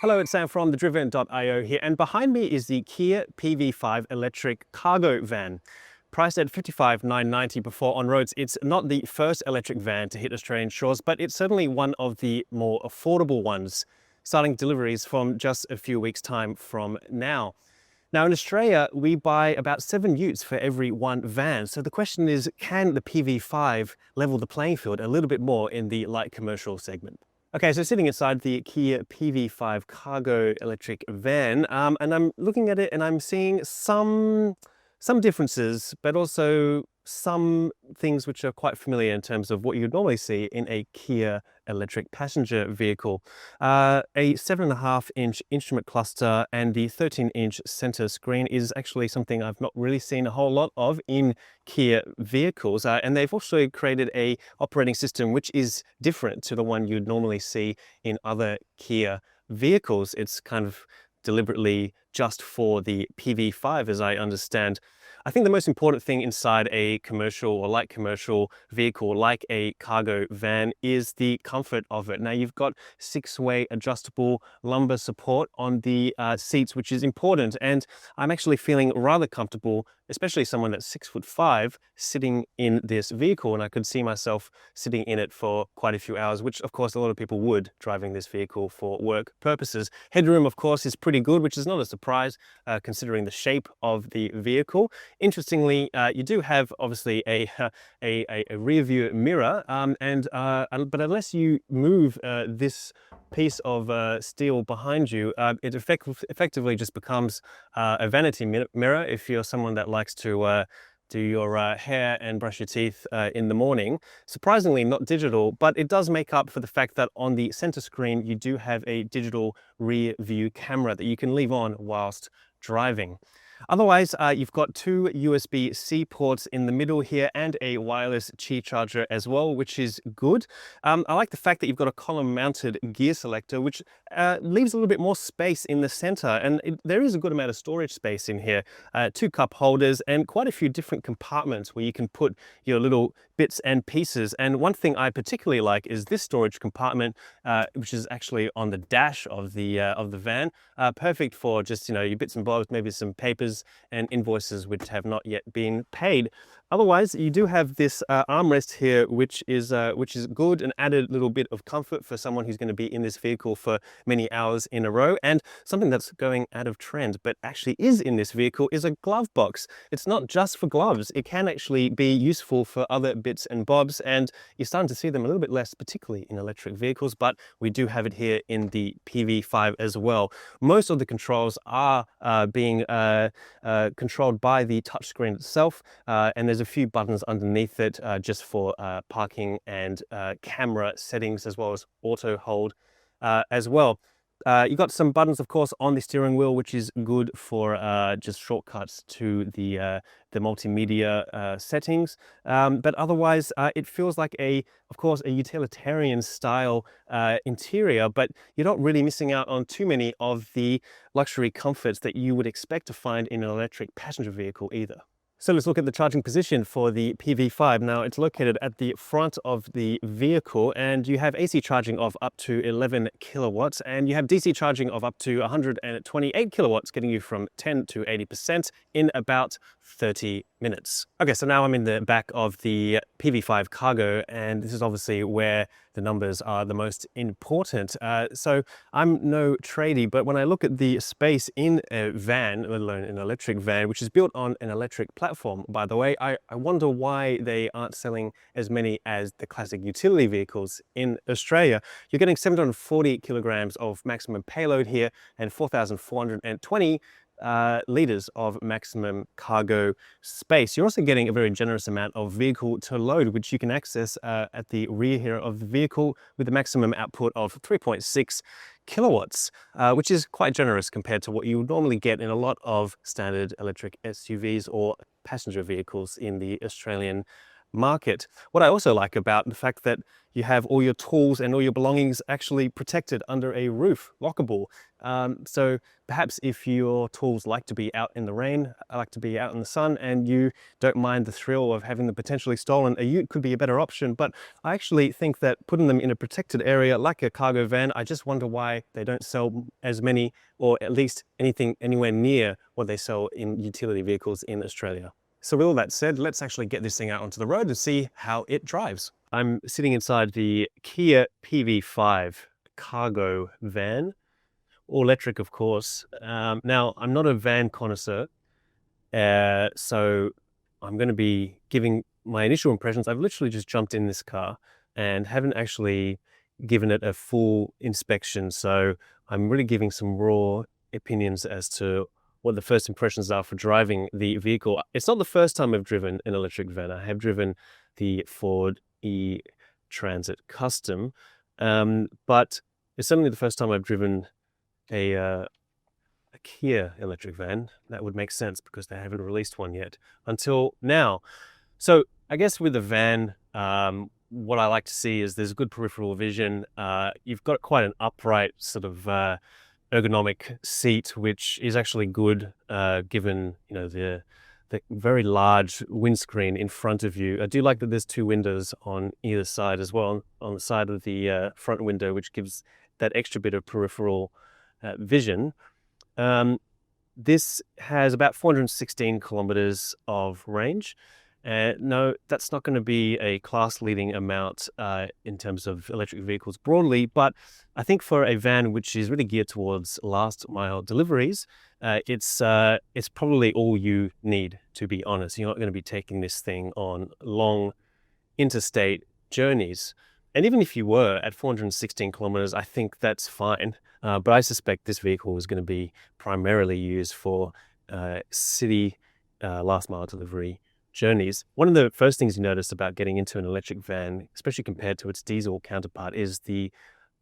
Hello, it's Sam from the Drivetrain.io here, and behind me is the Kia PV5 electric cargo van. Priced at $55,990 before on roads, it's not the first electric van to hit Australian shores, but it's certainly one of the more affordable ones, starting deliveries from just a few weeks' time from now. Now in Australia, we buy about 7 utes for every one van. So the question is, can the PV5 level the playing field a little bit more in the light commercial segment? Okay, so sitting inside the Kia PV5 cargo electric van, and I'm looking at it and I'm seeing some differences, but also some things which are quite familiar in terms of what you'd normally see in a Kia electric passenger vehicle. A 7.5-inch instrument cluster and the 13-inch center screen is actually something I've not really seen a whole lot of in Kia vehicles. And they've also created a operating system which is different to the one you'd normally see in other Kia vehicles. It's kind of deliberately just for the PV5, as I understand. I think the most important thing inside a commercial or light commercial vehicle like a cargo van is the comfort of it. Now you've got 6-way adjustable lumbar support on the seats, which is important, and I'm actually feeling rather comfortable, especially someone that's 6'5", sitting in this vehicle, and I could see myself sitting in it for quite a few hours, which of course a lot of people would, driving this vehicle for work purposes. Headroom, of course, is pretty good, which is not a surprise considering the shape of the vehicle. Interestingly, you do have obviously a rear view mirror, but unless you move this piece of steel behind you, it effectively just becomes a vanity mirror if you're someone that likes to do your hair and brush your teeth in the morning. Surprisingly not digital, but it does make up for the fact that on the center screen you do have a digital rear view camera that you can leave on whilst driving. Otherwise, you've got 2 USB-C ports in the middle here and a wireless Qi charger as well, which is good. I like the fact that you've got a column-mounted gear selector, which leaves a little bit more space in the center, and there is a good amount of storage space in here. 2 cup holders and quite a few different compartments where you can put your little bits and pieces. And one thing I particularly like is this storage compartment, which is actually on the dash of the van. Perfect for just, your bits and bobs, maybe some papers and invoices which have not yet been paid. Otherwise, you do have this armrest here, which is good, an added little bit of comfort for someone who's going to be in this vehicle for many hours in a row. And something that's going out of trend, but actually is in this vehicle, is a glove box. It's not just for gloves. It can actually be useful for other bits and bobs, and you're starting to see them a little bit less, particularly in electric vehicles, but we do have it here in the PV5 as well. Most of the controls are being controlled by the touchscreen itself, and there's a few buttons underneath it just for parking and camera settings, as well as auto hold as well. You've got some buttons, of course, on the steering wheel, which is good for just shortcuts to the multimedia settings. But otherwise, it feels like of course, a utilitarian style interior, but you're not really missing out on too many of the luxury comforts that you would expect to find in an electric passenger vehicle either. So let's look at the charging position for the PV5. Now it's located at the front of the vehicle, and you have AC charging of up to 11 kilowatts, and you have DC charging of up to 128 kilowatts, getting you from 10 to 80% in about 30 minutes. Okay, so now I'm in the back of the PV5 cargo, and this is obviously where the numbers are the most important. So I'm no tradie, but when I look at the space in a van, let alone an electric van, which is built on an electric platform, by the way, I wonder why they aren't selling as many as the classic utility vehicles in Australia. You're getting 740 kilograms of maximum payload here and 4,420 liters of maximum cargo space. You're also getting a very generous amount of vehicle to load, which you can access at the rear here of the vehicle with a maximum output of 3.6 kilowatts, which is quite generous compared to what you would normally get in a lot of standard electric SUVs or passenger vehicles in the Australian market. What I also like about the fact that you have all your tools and all your belongings actually protected under a roof, lockable. So perhaps if your tools like to be out in the rain, like to be out in the sun, and you don't mind the thrill of having them potentially stolen, a ute could be a better option. But I actually think that putting them in a protected area like a cargo van, I just wonder why they don't sell as many, or at least anything anywhere near what they sell in utility vehicles in Australia. So with all that said, let's actually get this thing out onto the road and see how it drives. I'm sitting inside the Kia PV5 cargo van, all electric, of course. Now, I'm not a van connoisseur, so I'm going to be giving my initial impressions. I've literally just jumped in this car and haven't actually given it a full inspection. So I'm really giving some raw opinions as to what the first impressions are for driving the vehicle. It's not the first time I've driven an electric van. I have driven the Ford E-Transit Custom, but it's certainly the first time I've driven a Kia electric van. That would make sense because they haven't released one yet until now. So I guess with a van, what I like to see is there's good peripheral vision. You've got quite an upright sort of ergonomic seat, which is actually good given the very large windscreen in front of you. I do like that there's two windows on either side as well, on the side of the front window, which gives that extra bit of peripheral vision. This has about 416 kilometers of range. No, that's not going to be a class-leading amount in terms of electric vehicles broadly, but I think for a van which is really geared towards last-mile deliveries, it's probably all you need, to be honest. You're not going to be taking this thing on long interstate journeys. And even if you were at 416 kilometers, I think that's fine. But I suspect this vehicle is going to be primarily used for city last-mile delivery journeys. One of the first things you notice about getting into an electric van, especially compared to its diesel counterpart, is the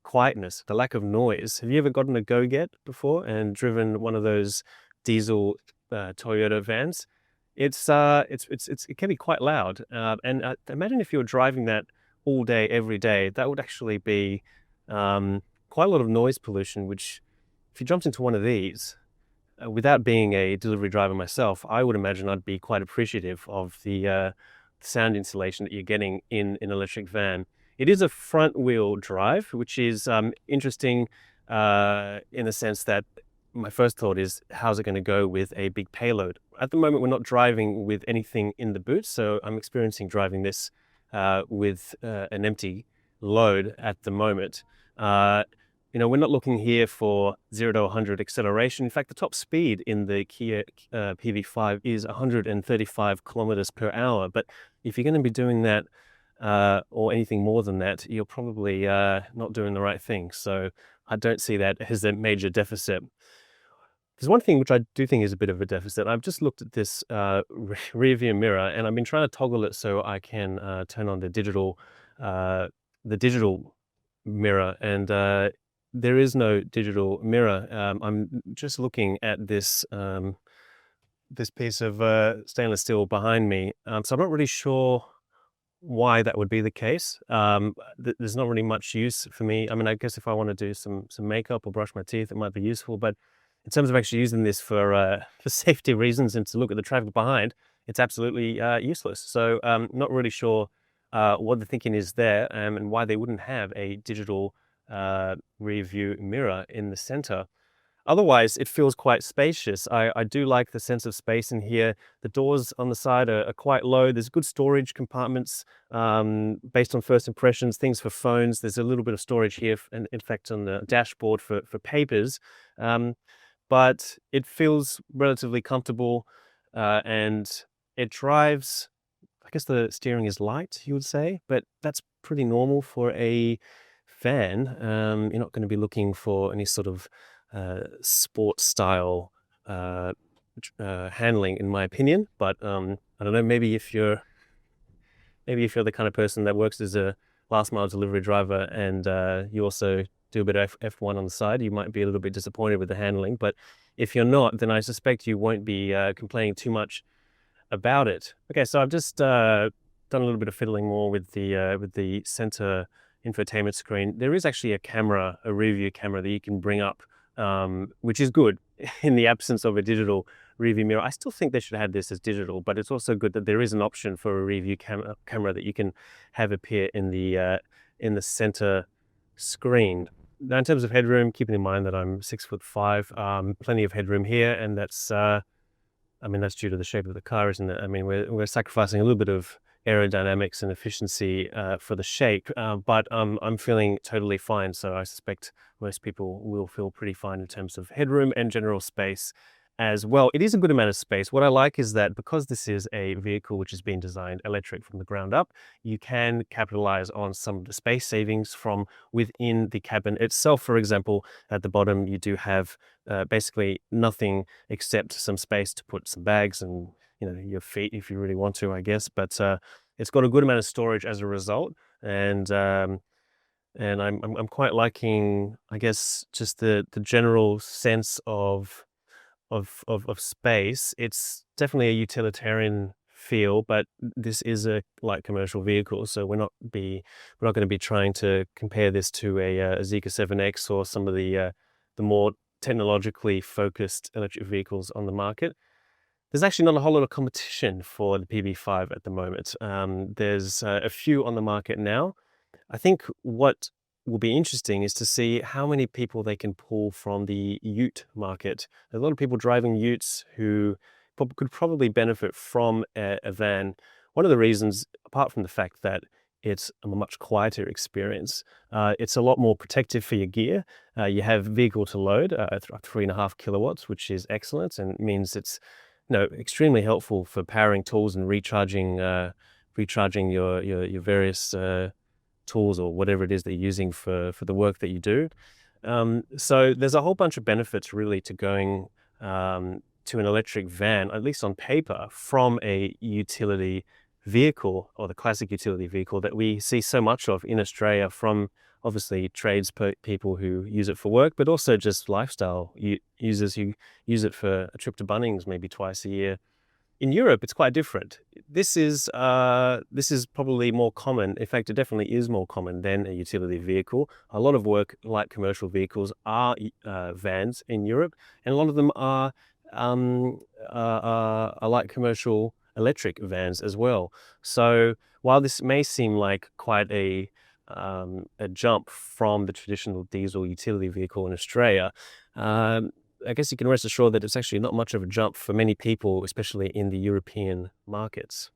quietness, the lack of noise. Have you ever gotten a go-get before and driven one of those diesel Toyota vans? It can be quite loud. And imagine if you were driving that all day, every day, that would actually be quite a lot of noise pollution, which if you jumped into one of these, without being a delivery driver myself, I would imagine I'd be quite appreciative of the sound insulation that you're getting in an electric van. It is a front-wheel drive, which is interesting in the sense that my first thought is, how's it going to go with a big payload? At the moment, we're not driving with anything in the boot, so I'm experiencing driving this with an empty load at the moment. We're not looking here for 0 to 100 acceleration. In fact, the top speed in the Kia PV5 is 135 kilometers per hour. But if you're going to be doing that or anything more than that, you're probably not doing the right thing. So I don't see that as a major deficit. There's one thing which I do think is a bit of a deficit. I've just looked at this rear view mirror, and I've been trying to toggle it so I can turn on the digital mirror, and there is no digital mirror. I'm just looking at this this piece of stainless steel behind me, so I'm not really sure why that would be the case. There's not really much use for me. I mean, I guess if I want to do some makeup or brush my teeth, it might be useful, but in terms of actually using this for safety reasons and to look at the traffic behind, it's absolutely useless. So not really sure what the thinking is there, and why they wouldn't have a digital rear view mirror in the center. Otherwise, it feels quite spacious. I do like the sense of space in here. The doors on the side are quite low. There's good storage compartments based on first impressions, things for phones. There's a little bit of storage here, and in fact on the dashboard for papers. But it feels relatively comfortable and it drives, I guess the steering is light, you would say, but that's pretty normal for a van. You're not going to be looking for any sort of sport style handling, in my opinion. But I don't know, maybe if you're the kind of person that works as a last mile delivery driver and you also do a bit of F1 on the side, you might be a little bit disappointed with the handling. But if you're not, then I suspect you won't be complaining too much about it. Okay, so I've just done a little bit of fiddling more with the center infotainment screen. There is actually a camera, a rear view camera that you can bring up, which is good in the absence of a digital rear view mirror. I still think they should have this as digital, but it's also good that there is an option for a rear view camera that you can have appear in the center screen. Now, in terms of headroom, keeping in mind that I'm 6'5", plenty of headroom here, and that's that's due to the shape of the car, isn't it? I mean, we're sacrificing a little bit of aerodynamics and efficiency for the shape, but I'm feeling totally fine. So I suspect most people will feel pretty fine in terms of headroom and general space as well. It is a good amount of space. What I like is that because this is a vehicle which has been designed electric from the ground up, you can capitalize on some of the space savings from within the cabin itself. For example, at the bottom, you do have basically nothing except some space to put some bags and your feet if you really want to, I guess. But it's got a good amount of storage as a result, and I'm quite liking, I guess, just the general sense of space. It's definitely a utilitarian feel, but this is a light commercial vehicle, so we're not going to be trying to compare this to a Zeekr 7X or some of the more technologically focused electric vehicles on the market. There's actually not a whole lot of competition for the PV5 at the moment. There's a few on the market now. I think what will be interesting is to see how many people they can pull from the ute market. There's a lot of people driving utes who could probably benefit from a van. One of the reasons, apart from the fact that it's a much quieter experience, it's a lot more protective for your gear. You have vehicle to load, 3.5 kilowatts, which is excellent and means it's extremely helpful for powering tools and recharging your various tools or whatever it is they're using for the work that you do. So there's a whole bunch of benefits really to going to an electric van, at least on paper, from a utility vehicle or the classic utility vehicle that we see so much of in Australia, from obviously people who use it for work, but also just lifestyle users who use it for a trip to Bunnings maybe twice a year. In Europe, it's quite different. This is probably more common. In fact, it definitely is more common than a utility vehicle. A lot of light commercial vehicles are vans in Europe, and a lot of them are light commercial electric vans as well. So while this may seem like quite a jump from the traditional diesel utility vehicle in Australia, I guess you can rest assured that it's actually not much of a jump for many people, especially in the European markets.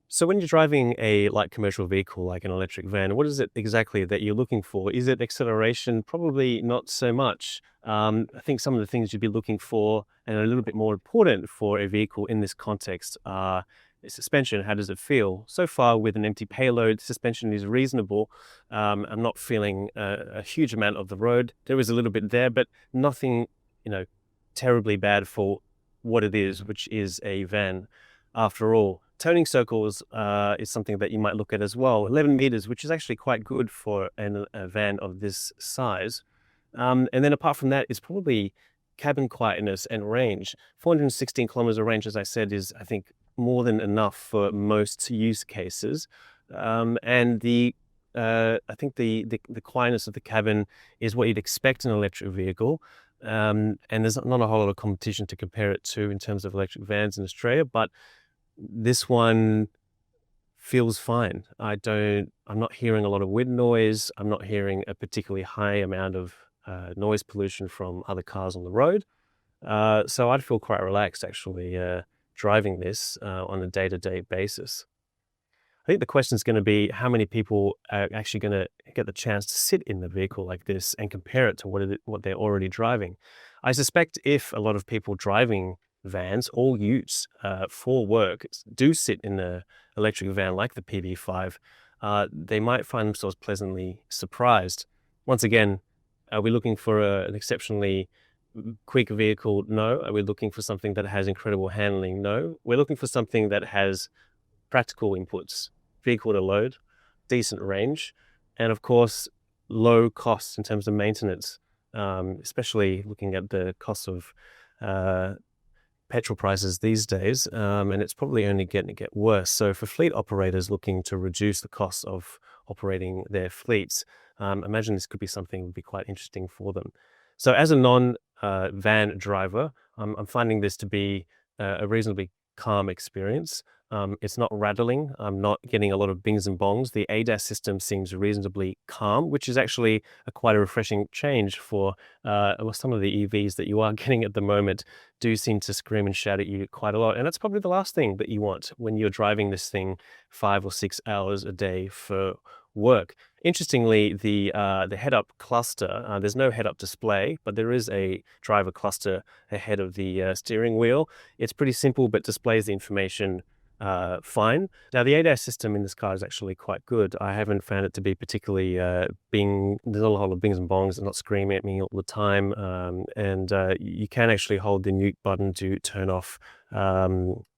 So when you're driving a light commercial vehicle like an electric van, what is it exactly that you're looking for? Is it acceleration? Probably not so much. I think some of the things you'd be looking for, and a little bit more important for a vehicle in this context, are suspension. How does it feel? So far, with an empty payload, suspension is reasonable. I'm not feeling a huge amount of the road. There is a little bit there, but nothing terribly bad for what it is, which is a van after all. Turning circles is something that you might look at as well. 11 meters, which is actually quite good for a van of this size. And then apart from that, it's probably cabin quietness and range. 416 kilometers of range, as I said, is, I think, more than enough for most use cases. And I think the quietness of the cabin is what you'd expect in an electric vehicle. And there's not a whole lot of competition to compare it to in terms of electric vans in Australia, but this one feels fine. I'm not hearing a lot of wind noise. I'm not hearing a particularly high amount of noise pollution from other cars on the road. So I'd feel quite relaxed actually driving this on a day-to-day basis. I think the question is going to be how many people are actually going to get the chance to sit in the vehicle like this and compare it to what they're already driving. I suspect if a lot of people driving vans or utes for work do sit in an electric van like the PV5, they might find themselves pleasantly surprised. Once again, are we looking for an exceptionally quick vehicle? No. Are we looking for something that has incredible handling? No. We're looking for something that has practical inputs, vehicle to load, decent range, and of course, low costs in terms of maintenance, especially looking at the cost of petrol prices these days, and it's probably only going to get worse. So for fleet operators looking to reduce the cost of operating their fleets, imagine this could be something that would be quite interesting for them. So as a non-van driver, I'm finding this to be a reasonably calm experience. It's not rattling. I'm not getting a lot of bings and bongs. The ADAS system seems reasonably calm, which is actually quite a refreshing change for well, some of the EVs that you are getting at the moment do seem to scream and shout at you quite a lot. And that's probably the last thing that you want when you're driving this thing 5 or 6 hours a day for work. Interestingly, the head-up cluster, there's no head-up display, but there is a driver cluster ahead of the steering wheel. It's pretty simple, but displays the information fine. Now, the ADAS system in this car is actually quite good. I haven't found it to be particularly there's not a whole lot of bings and bongs. It's not screaming at me all the time. And you can actually hold the mute button to turn off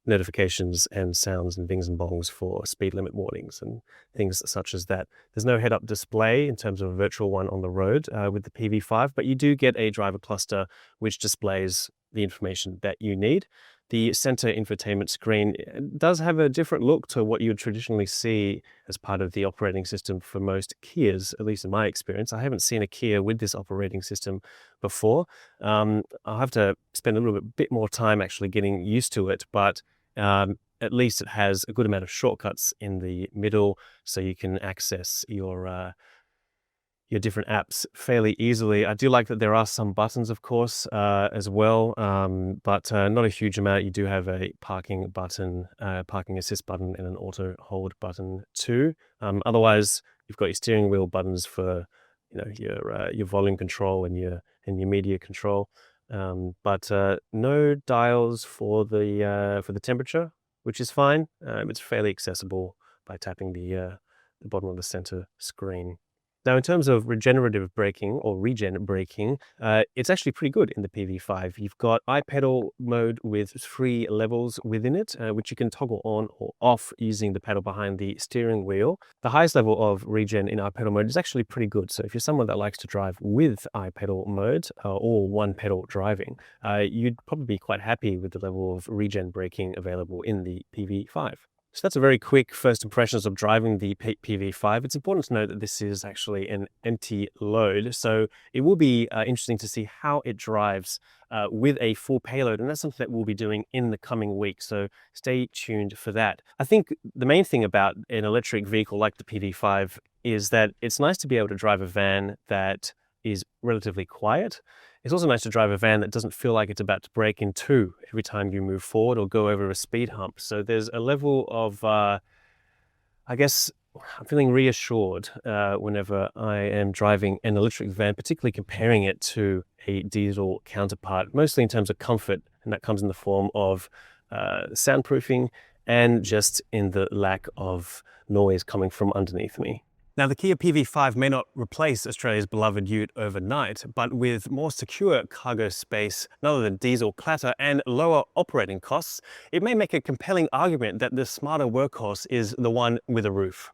notifications and sounds and bings and bongs for speed limit warnings and things such as that. There's no head-up display in terms of a virtual one on the road with the PV5, but you do get a driver cluster which displays the information that you need. The center infotainment screen does have a different look to what you would traditionally see as part of the operating system for most Kias, at least in my experience. I haven't seen a Kia with this operating system before. I'll have to spend a little bit more time actually getting used to it, but at least it has a good amount of shortcuts in the middle, so you can access your different apps fairly easily. I do like that there are some buttons, of course, as well, but not a huge amount. You do have a parking button, parking assist button, and an auto hold button too. Otherwise, you've got your steering wheel buttons for your volume control and your media control, but no dials for the temperature, which is fine. It's fairly accessible by tapping the bottom of the center screen. Now, in terms of regenerative braking or regen braking, it's actually pretty good in the PV5. You've got iPedal mode with 3 levels within it, which you can toggle on or off using the pedal behind the steering wheel. The highest level of regen in iPedal mode is actually pretty good. So if you're someone that likes to drive with iPedal mode or one pedal driving, you'd probably be quite happy with the level of regen braking available in the PV5. So that's a very quick first impressions of driving the PV5. It's important to note that this is actually an empty load, so it will be interesting to see how it drives with a full payload, and that's something that we'll be doing in the coming weeks, so stay tuned for that. I think the main thing about an electric vehicle like the PV5 is that it's nice to be able to drive a van that is relatively quiet. It's also nice to drive a van that doesn't feel like it's about to break in two every time you move forward or go over a speed hump. So there's a level of, I guess, I'm feeling reassured whenever I am driving an electric van, particularly comparing it to a diesel counterpart, mostly in terms of comfort, and that comes in the form of soundproofing and just in the lack of noise coming from underneath me. Now, the Kia PV5 may not replace Australia's beloved ute overnight, but with more secure cargo space, none other than diesel clatter, and lower operating costs, it may make a compelling argument that the smarter workhorse is the one with a roof.